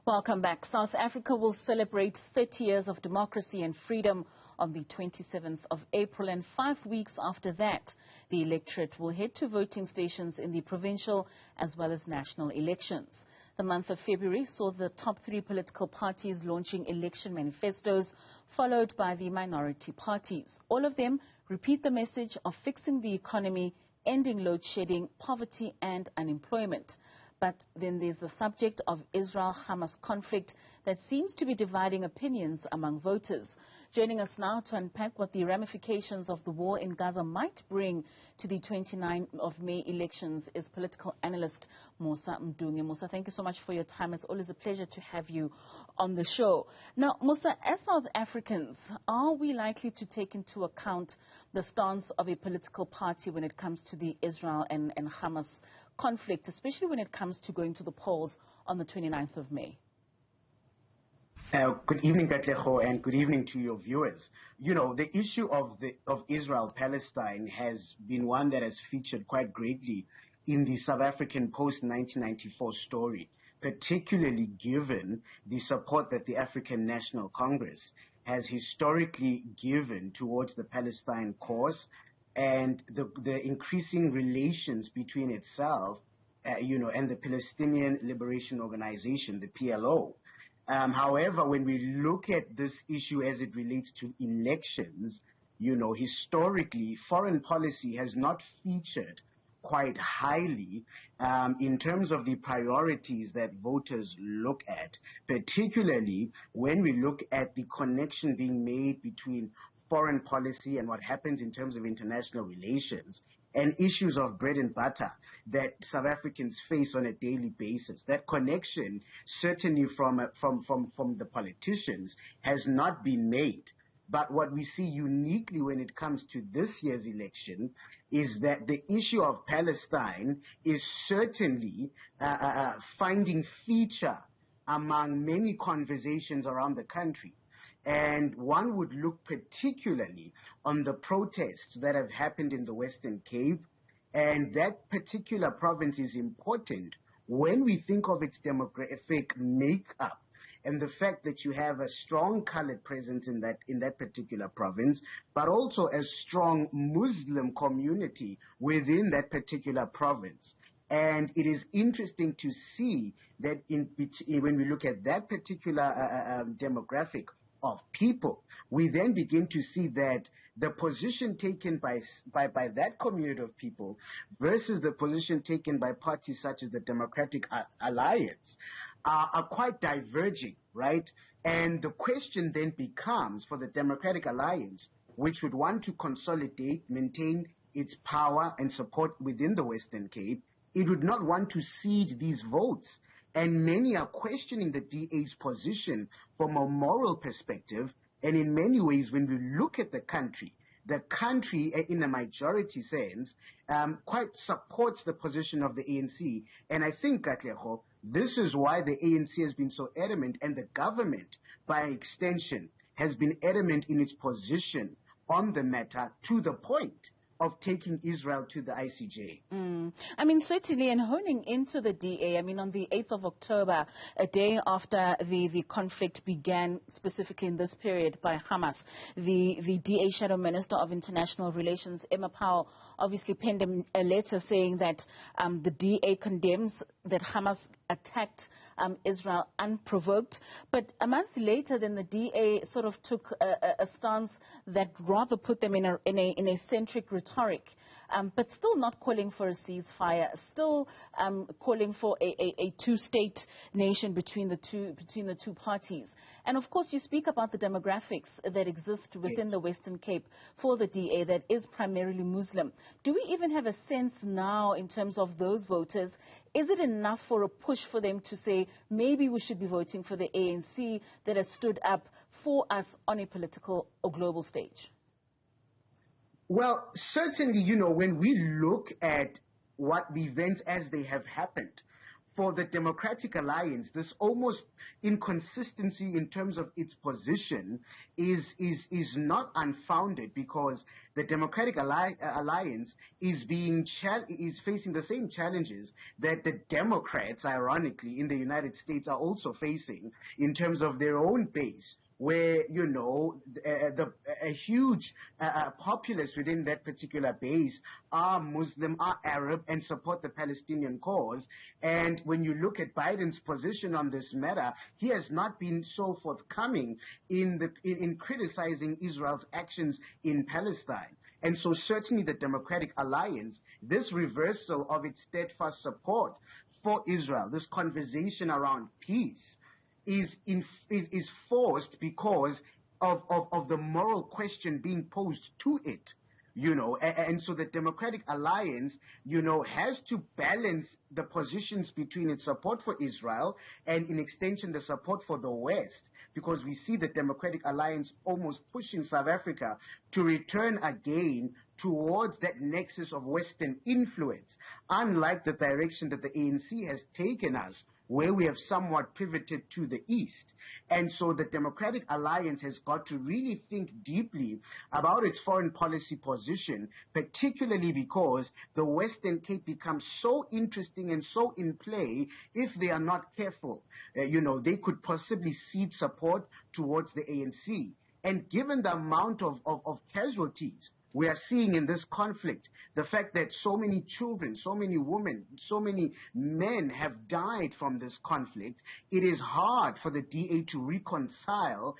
Welcome back. South Africa will celebrate 30 years of democracy and freedom on the 27th of April, and 5 weeks after that, the electorate will head to voting stations in the provincial as well as national elections. The month of February saw the top 3 political parties launching election manifestos, followed by the minority parties. All of them repeat the message of fixing the economy, ending load shedding, poverty and unemployment. But then there's the subject of Israel-Hamas conflict that seems to be dividing opinions among voters. Joining us now to unpack what the ramifications of the war in Gaza might bring to the 29th of May elections is political analyst Musa Mdunge. Musa, thank you so much for your time. It's always a pleasure to have you on the show. Now, Musa, as South Africans, are we likely to take into account the stance of a political party when it comes to the Israel and Hamas conflict, especially when it comes to going to the polls on the 29th of May? Good evening, Katleho, and good evening to your viewers. You know, the issue of Israel-Palestine has been one that has featured quite greatly in the South African post-1994 story, particularly given the support that the African National Congress has historically given towards the Palestine cause and the increasing relations between itself, and the Palestinian Liberation Organization, the PLO. However, when we look at this issue as it relates to elections, historically, foreign policy has not featured quite highly in terms of the priorities that voters look at, particularly when we look at the connection being made between foreign policy and what happens in terms of international relations and issues of bread and butter that South Africans face on a daily basis. That connection, certainly from the politicians, has not been made. But what we see uniquely when it comes to this year's election is that the issue of Palestine is certainly finding feature among many conversations around the country. And one would look particularly on the protests that have happened in the Western Cape, and that particular province is important when we think of its demographic makeup and the fact that you have a strong colored presence in that particular province, but also a strong Muslim community within that particular province. And it is interesting to see that when we look at that particular demographic of people, we then begin to see that the position taken by that community of people versus the position taken by parties such as the Democratic Alliance are quite diverging, right? And the question then becomes for the Democratic Alliance, which would want to consolidate, maintain its power and support within the Western Cape, it would not want to cede these votes. And many are questioning the DA's position from a moral perspective. And in many ways, when we look at the country in a majority sense, quite supports the position of the ANC. And I think, Katleho, this is why the ANC has been so adamant, and the government, by extension, has been adamant in its position on the matter to the point of taking Israel to the ICJ. I mean, certainly, and honing into the DA, I mean, on the 8th of October, a day after the conflict began, specifically in this period by Hamas, the DA Shadow Minister of International Relations, Emma Powell, obviously penned a letter saying that the DA condemns that Hamas attacked Israel unprovoked. But a month later, then the DA sort of took a stance that rather put them in a centric rhetoric, but still not calling for a ceasefire, still calling for a two-state nation between the two parties. And of course, you speak about the demographics that exist within the Western Cape for the DA that is primarily Muslim. Do we even have a sense now in terms of those voters? Is it enough for a push for them to say maybe we should be voting for the ANC that has stood up for us on a political or global stage? Well, certainly, when we look at what the events as they have happened, for the Democratic Alliance, this almost inconsistency in terms of its position is not unfounded, because the Democratic Alliance is facing the same challenges that the Democrats, ironically, in the United States are also facing in terms of their own base, where, you know, a huge populace within that particular base are Muslim, are Arab, and support the Palestinian cause. And when you look at Biden's position on this matter, he has not been so forthcoming in criticizing Israel's actions in Palestine. And so certainly the Democratic Alliance, this reversal of its steadfast support for Israel, this conversation around peace, is forced because of the moral question being posed to it, you know, and so the Democratic Alliance, you know, has to balance the positions between its support for Israel and, in extension, the support for the West, because we see the Democratic Alliance almost pushing South Africa to return again towards that nexus of Western influence, unlike the direction that the ANC has taken us, where we have somewhat pivoted to the East. And so the Democratic Alliance has got to really think deeply about its foreign policy position, particularly because the Western Cape becomes so interesting and so in play if they are not careful. You know, they could possibly cede support towards the ANC. And given the amount of casualties we are seeing in this conflict, the fact that so many children, so many women, so many men have died from this conflict, it is hard for the DA to reconcile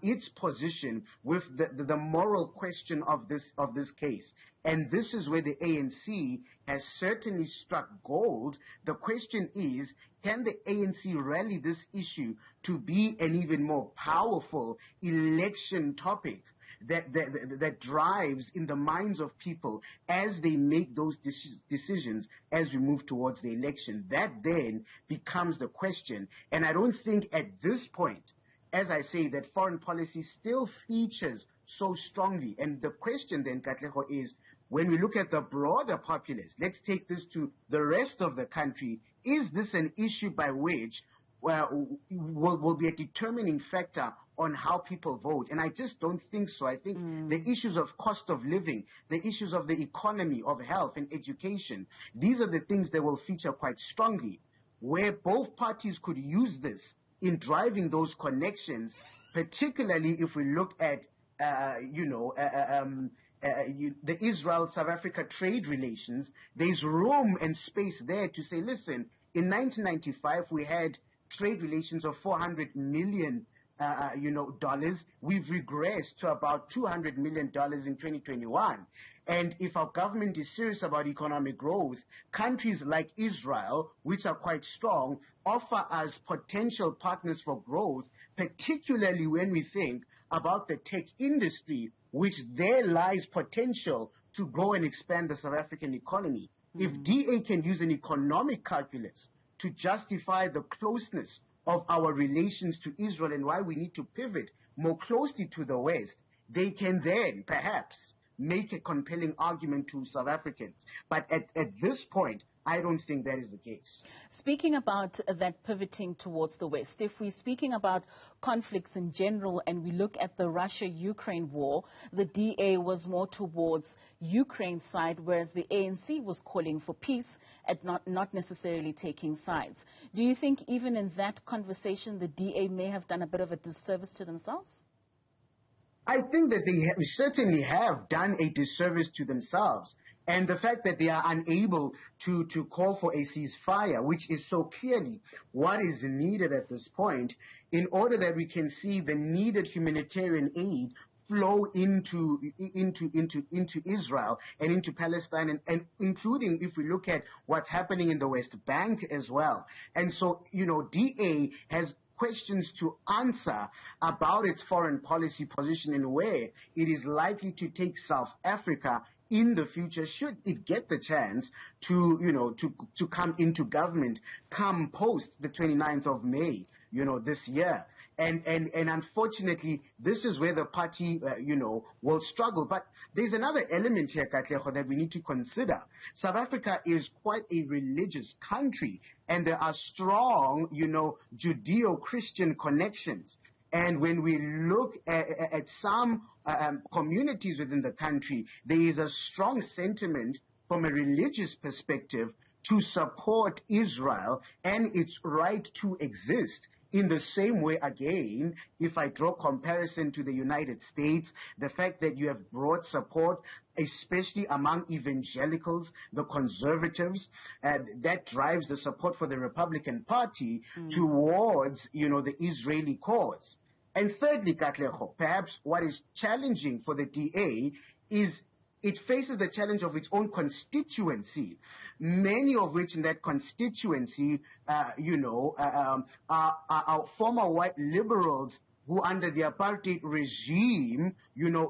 its position with the moral question of this case. And this is where the ANC has certainly struck gold. The question is, can the ANC rally this issue to be an even more powerful election topic that drives in the minds of people as they make those decisions as we move towards the election? That then becomes the question. And I don't think at this point, as I say, that foreign policy still features so strongly. And the question then, Katlego, is when we look at the broader populace, let's take this to the rest of the country, is this an issue by which will be a determining factor on how people vote? And I just don't think so. I think the issues of cost of living, the issues of the economy, of health and education, these are the things that will feature quite strongly, where both parties could use this in driving those connections, particularly if we look at, the Israel-South Africa trade relations. There's room and space there to say, listen, in 1995 we had trade relations of $400 million, dollars. We've regressed to about $200 million in 2021. And if our government is serious about economic growth, countries like Israel, which are quite strong, offer us potential partners for growth, particularly when we think about the tech industry, which there lies potential to grow and expand the South African economy. If DA can use an economic calculus to justify the closeness of our relations to Israel and why we need to pivot more closely to the West, they can then perhaps make a compelling argument to South Africans. But at this point, I don't think that is the case. Speaking about that pivoting towards the West, if we're speaking about conflicts in general and we look at the Russia-Ukraine war, the DA was more towards Ukraine's side, whereas the ANC was calling for peace and not necessarily taking sides. Do you think even in that conversation the DA may have done a bit of a disservice to themselves? I think that they certainly have done a disservice to themselves. And the fact that they are unable to call for a ceasefire, which is so clearly what is needed at this point, in order that we can see the needed humanitarian aid flow into Israel and into Palestine, and including if we look at what's happening in the West Bank as well. And so, DA has questions to answer about its foreign policy position and where it is likely to take South Africa in the future, should it get the chance to come into government come post the 29th of May, this year. And unfortunately, this is where the party, will struggle. But there's another element here, Katlego, that we need to consider. South Africa is quite a religious country, and there are strong, Judeo-Christian connections. And when we look at some communities within the country, there is a strong sentiment from a religious perspective to support Israel and its right to exist. In the same way, again, if I draw comparison to the United States, the fact that you have broad support, especially among evangelicals, the conservatives, that drives the support for the Republican Party towards, the Israeli cause. And thirdly, Katlego, perhaps what is challenging for the DA is it faces the challenge of its own constituency, many of which in that constituency, are former white liberals who under the apartheid regime,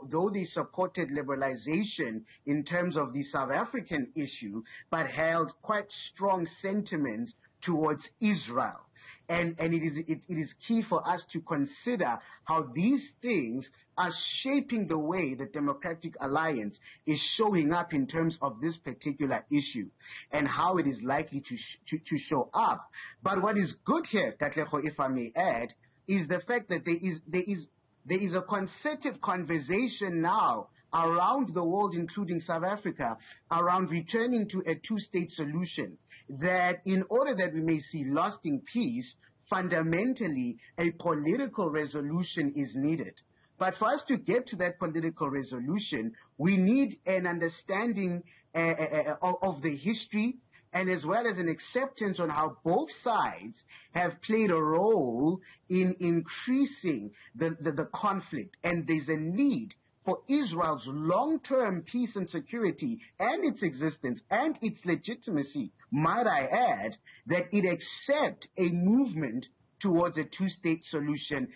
though they supported liberalization in terms of the South African issue, but held quite strong sentiments towards Israel. And it is key for us to consider how these things are shaping the way the Democratic Alliance is showing up in terms of this particular issue and how it is likely to show up. But what is good here, Katlego, if I may add, is the fact that there is a concerted conversation now around the world, including South Africa, around returning to a two-state solution, that in order that we may see lasting peace, fundamentally a political resolution is needed. But for us to get to that political resolution, we need an understanding of the history, and as well as an acceptance on how both sides have played a role in increasing the conflict. And there's a need for Israel's long-term peace and security and its existence and its legitimacy, might I add, that it accept a movement towards a two-state solution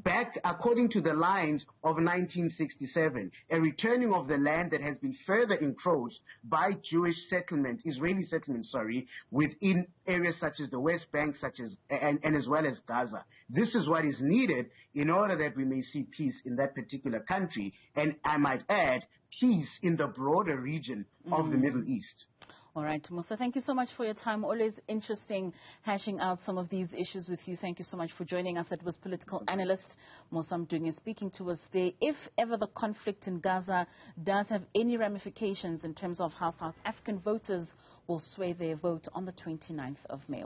back according to the lines of 1967, a returning of the land that has been further encroached by Jewish settlements, Israeli settlements, within areas such as the West Bank, and as well as Gaza. This is what is needed in order that we may see peace in that particular country, and I might add, peace in the broader region of the Middle East. All right, Musa, thank you so much for your time. Always interesting hashing out some of these issues with you. Thank you so much for joining us. That was political analyst Musa Mdunge speaking to us there. If ever the conflict in Gaza does have any ramifications in terms of how South African voters will sway their vote on the 29th of May.